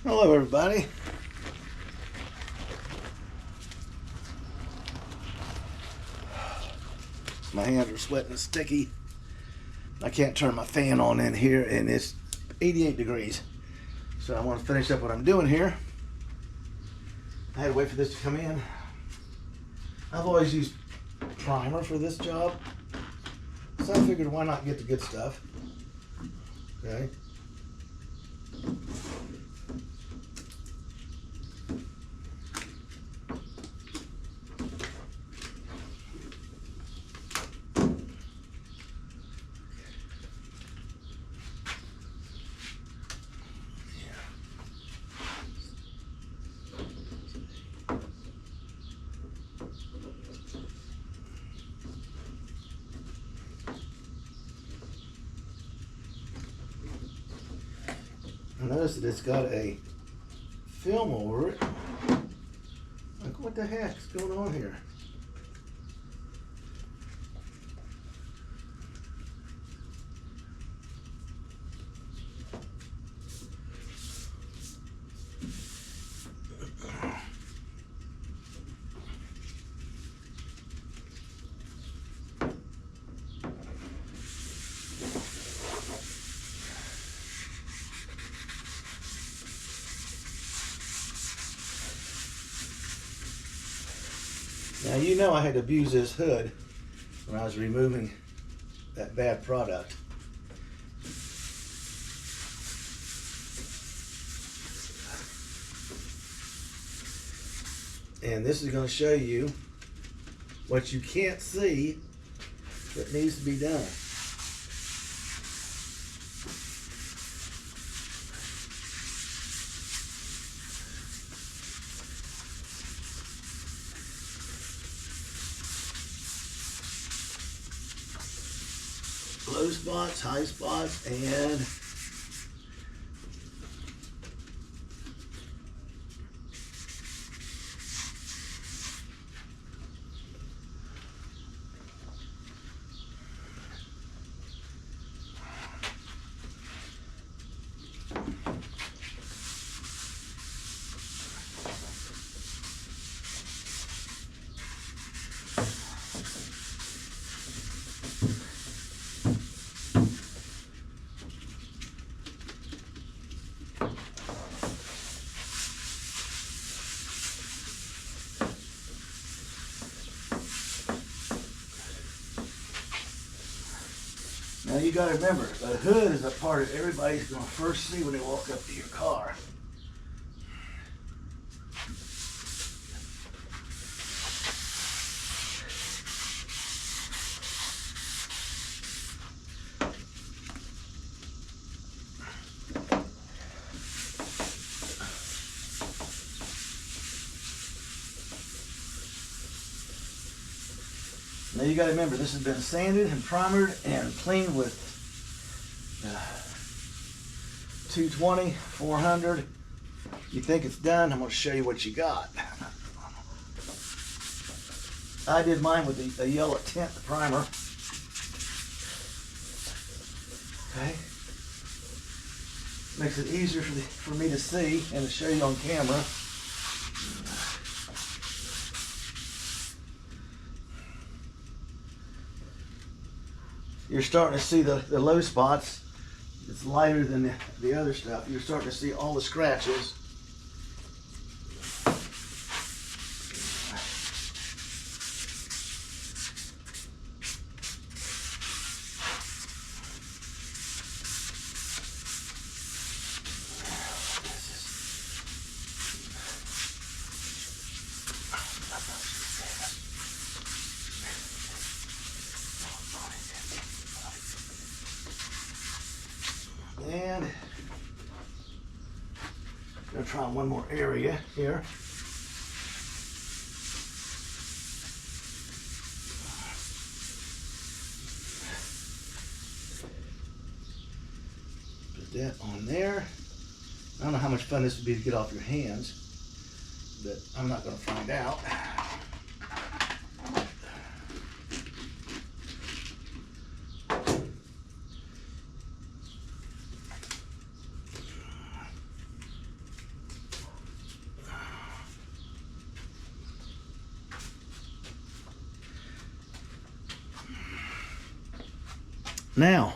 Hello everybody. My hands are sweating and sticky. I can't turn my fan on in here and it's 88 degrees. So I want to finish up what I'm doing here. I had to wait for this to come in. I've always used primer for this job. So I figured why not get the good stuff. Okay. Notice that it's got a film over it. Like, what the heck is going on here? Now you know I had to abuse this hood when I was removing that bad product. And this is going to show you what you can't see that needs to be done. Low spots, high spots, and now you got to remember, the hood is a part that everybody's going to first see when they walk up to your car. Now you got to remember, this has been sanded and primered and cleaned with 220, 400. You think it's done? I'm going to show you what you got. I did mine with the yellow tint primer. Okay. Makes it easier for me to see and to show you on camera. You're starting to see the low spots. It's lighter than the other stuff. You're starting to see all the scratches. And I'm going to try one more area here. Put that on there. I don't know how much fun this would be to get off your hands, but I'm not going to find out. Now,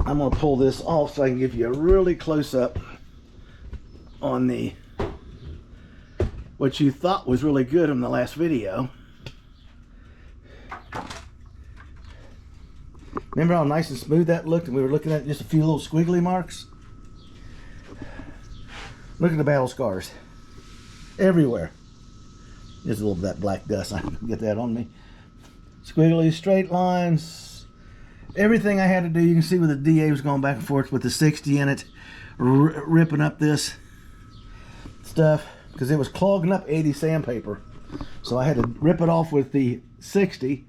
I'm going to pull this off so I can give you a really close up on the what you thought was really good in the last video. Remember how nice and smooth that looked, and we were looking at just a few little squiggly marks? Look at the battle scars everywhere. There's a little bit of that black dust. I can get that on me. Squiggly, straight lines. Everything I had to do, you can see where the DA was going back and forth with the 60 in it, ripping up this stuff because it was clogging up 80 sandpaper. So I had to rip it off with the 60,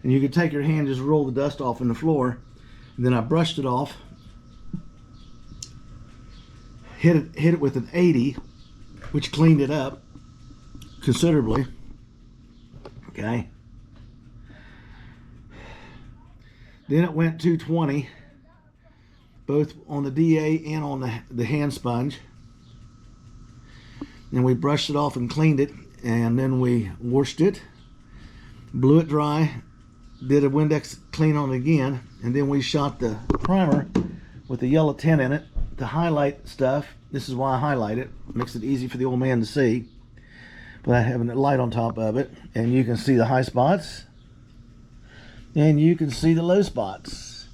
and you could take your hand, just roll the dust off in the floor. And then I brushed it off, hit it with an 80, which cleaned it up considerably. Okay. Then it went 220, both on the DA and on the hand sponge. And we brushed it off and cleaned it, and then we washed it, blew it dry, did a Windex clean on it again, and then we shot the primer with the yellow tint in it to highlight stuff. This is why I highlight it. Makes it easy for the old man to see without having a light on top of it. And you can see the high spots, and you can see the low spots.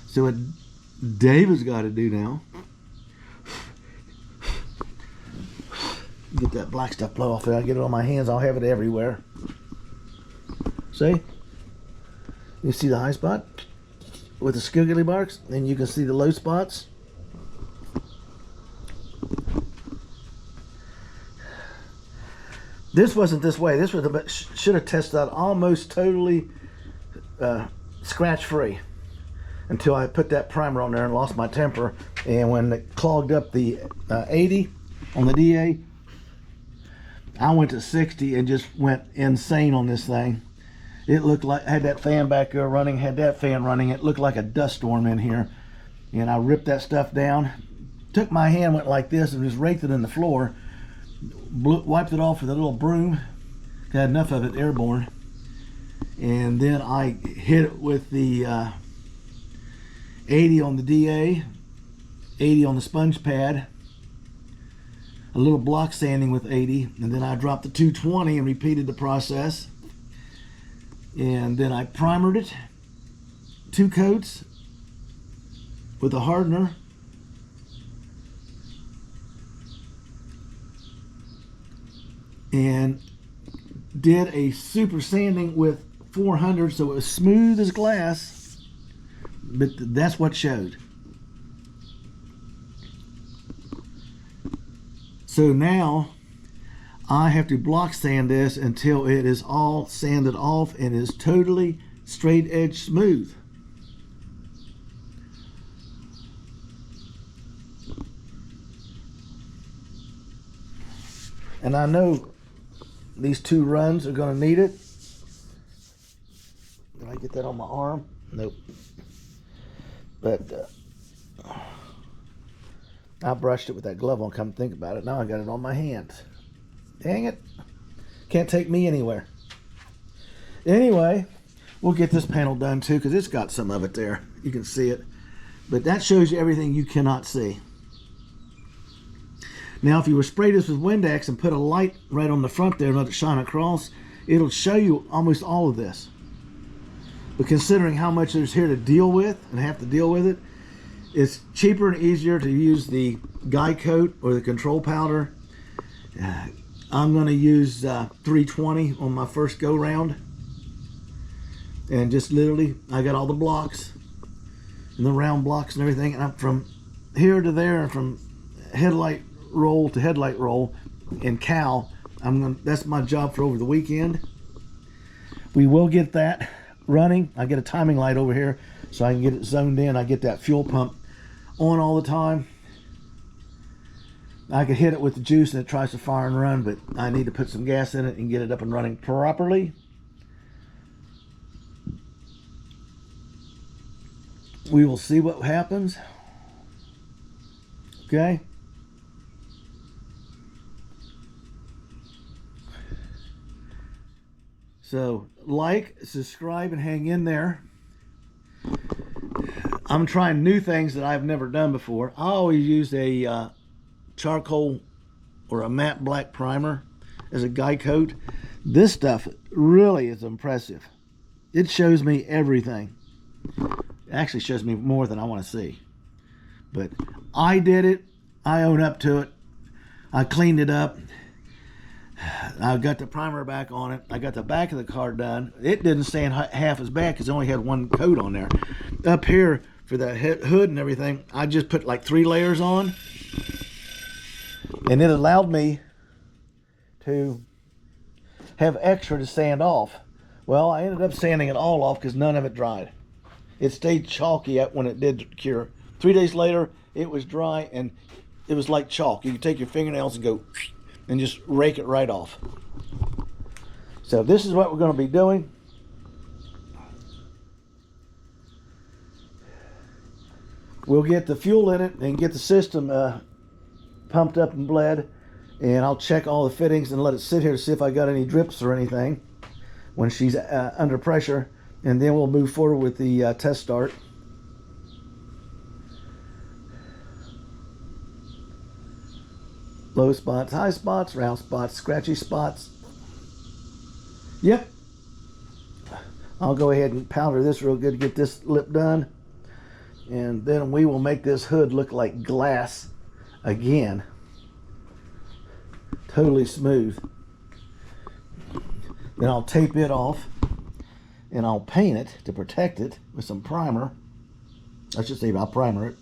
So what David's got to do now, get that black stuff blow off there. I get it on my hands, I'll have it everywhere. See? You see the high spot with the squiggly marks, and you can see the low spots. This wasn't this way. This was should have tested out almost totally scratch free until I put that primer on there and lost my temper. And when it clogged up the 80 on the DA, I went to 60 and just went insane on this thing. It looked like, I had that fan back there running, had that fan running. It looked like a dust storm in here. And I ripped that stuff down, took my hand, went like this, and just raked it in the floor, wiped it off with a little broom, got enough of it airborne. And then I hit it with the 80 on the DA, 80 on the sponge pad, a little block sanding with 80, and then I dropped the 220 and repeated the process. And then I primered it 2 coats with a hardener, and did a super sanding with 400 so it was smooth as glass. But that's what showed. So now I have to block sand this until it is all sanded off and is totally straight edge smooth. And I know these 2 runs are going to need it. Did I get that on my arm? Nope. But I brushed it with that glove on, come think about it. Now I got it on my hands. Dang it. Can't take me anywhere. Anyway, we'll get this panel done too, because it's got some of it there. You can see it. But that shows you everything you cannot see. Now, if you were to spray this with Windex and put a light right on the front there and let it shine across, it'll show you almost all of this. But considering how much there's here to deal with and have to deal with it, it's cheaper and easier to use the guy coat or the control powder. I'm going to use 320 on my first go round. And just literally, I got all the blocks and the round blocks and everything. And I'm from here to there, and from headlight roll to headlight roll in cowl. That's my job for over the weekend. We will get that running. I get a timing light over here so I can get it zoned in. I get that fuel pump on all the time. I could hit it with the juice and it tries to fire and run, but I need to put some gas in it and get it up and running properly. We will see what happens. Okay. So like, subscribe, and hang in there. I'm trying new things that I've never done before. I always use a charcoal or a matte black primer as a guide coat. This stuff really is impressive. It shows me everything. It actually shows me more than I want to see. But I did it. I own up to it. I cleaned it up. I got the primer back on it. I got the back of the car done. It didn't stand half as bad because it only had one coat on there. Up here for the hood and everything, I just put like 3 layers on. And it allowed me to have extra to sand off. Well, I ended up sanding it all off because none of it dried. It stayed chalky when it did cure. 3 days later, it was dry and it was like chalk. You could take your fingernails and go and just rake it right off. So this is what we're going to be doing. We'll get the fuel in it and get the system pumped up and bled, and I'll check all the fittings and let it sit here to see if I got any drips or anything when she's under pressure, and then we'll move forward with the test start. Low spots, high spots, round spots, scratchy spots. Yep. I'll go ahead and powder this real good to get this lip done. And then we will make this hood look like glass again. Totally smooth. Then I'll tape it off and I'll paint it to protect it with some primer. I should say I'll primer it.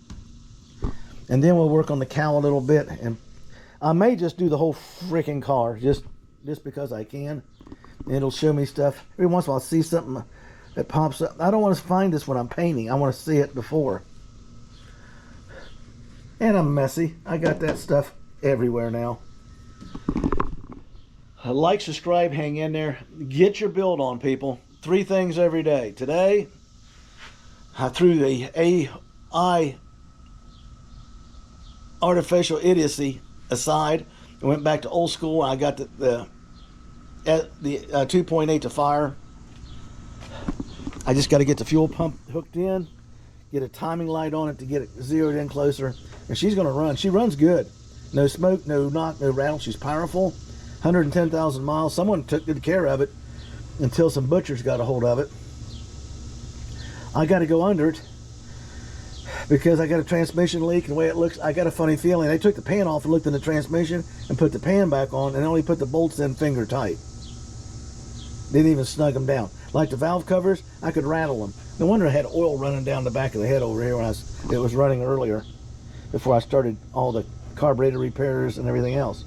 And then we'll work on the cowl a little bit, and I may just do the whole freaking car just because I can. It'll show me stuff. Every once in a while I'll see something that pops up. I don't want to find this when I'm painting. I want to see it before. And I'm messy. I got that stuff everywhere now. Like, subscribe, hang in there. Get your build on, people. 3 things every day. Today, I threw the AI artificial idiocy aside and went back to old school. I got the 2.8 to fire. I just got to get the fuel pump hooked in, get a timing light on it to get it zeroed in closer, and she's going to run. She runs good. No smoke, no knock, no rattle. She's powerful. 110,000 miles. Someone took good care of it until some butchers got a hold of it. I got to go under it because I got a transmission leak, and the way it looks, I got a funny feeling. They took the pan off and looked in the transmission and put the pan back on and only put the bolts in finger tight. Didn't even snug them down. Like the valve covers, I could rattle them. No wonder I had oil running down the back of the head over here when it was running earlier, before I started all the carburetor repairs and everything else.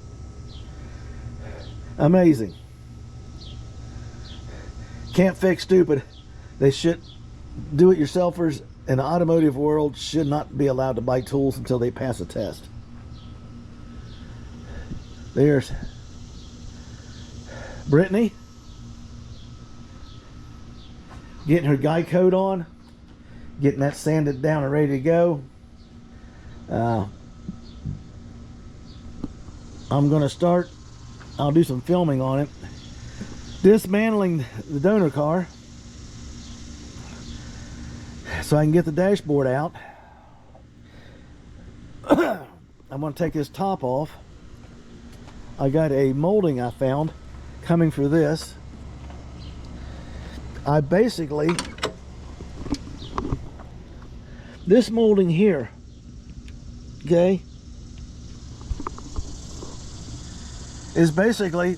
Amazing. Can't fix stupid. They should, do-it-yourselfers in the automotive world should not be allowed to buy tools until they pass a test. There's Brittany getting her guy coat on, getting that sanded down and ready to go. I'm going to start. I'll do some filming on it. Dismantling the donor car so I can get the dashboard out. I'm going to take this top off. I got a molding I found coming for this. I basically, this molding here, okay, is basically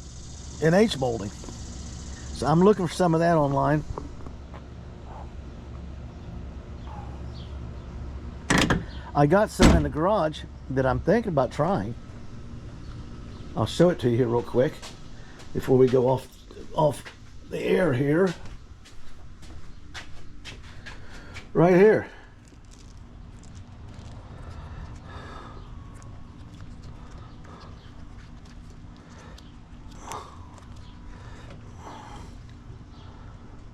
an H molding. So I'm looking for some of that online. I got some in the garage that I'm thinking about trying. I'll show it to you here real quick before we go off the air here. Right here.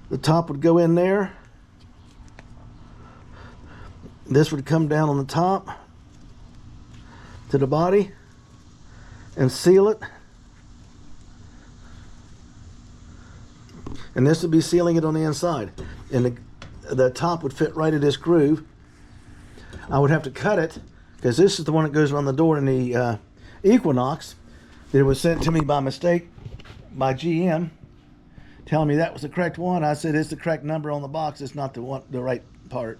The top would go in there. This would come down on the top to the body and seal it. and this would be sealing it on the inside, and the top would fit right at this groove. I would have to cut it because this is the one that goes around the door in the Equinox. That was sent to me by mistake by GM, telling me that was the correct one. I said it's the correct number on the box. It's not the right part.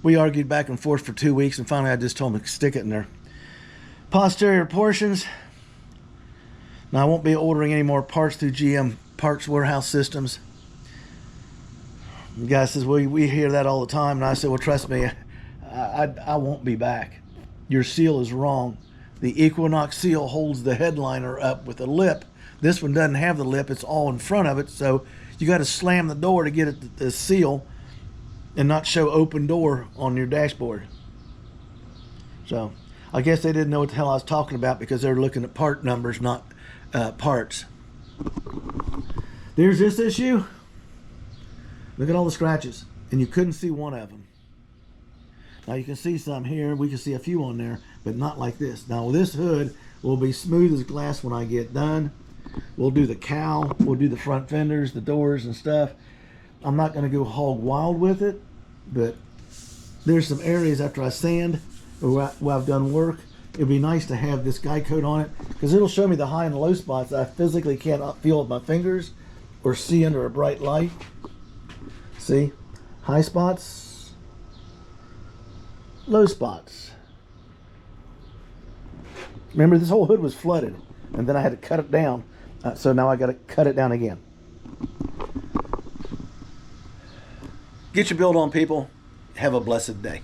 We argued back and forth for 2 weeks, and finally I just told him to stick it in there. Posterior portions. Now I won't be ordering any more parts through GM Parts Warehouse Systems. The guy says, well, we hear that all the time. And I said, well, trust me, I won't be back. Your seal is wrong. The Equinox seal holds the headliner up with a lip. This one doesn't have the lip. It's all in front of it. So you got to slam the door to get it to seal and not show open door on your dashboard. So I guess they didn't know what the hell I was talking about because they were looking at part numbers, not parts. There's this issue. Look at all the scratches, and you couldn't see one of them. Now you can see some here. We can see a few on there, but not like this. Now this hood will be smooth as glass when I get done. We'll do the cowl, we'll do the front fenders, the doors and stuff. I'm not going to go hog wild with it, but there's some areas after I sand where I've done work. It'd be nice to have this guy coat on it because it'll show me the high and low spots that I physically cannot feel with my fingers or see under a bright light. See? High spots, low spots. Remember, this whole hood was flooded, and then I had to cut it down. So now I got to cut it down again. Get your build on, people. Have a blessed day.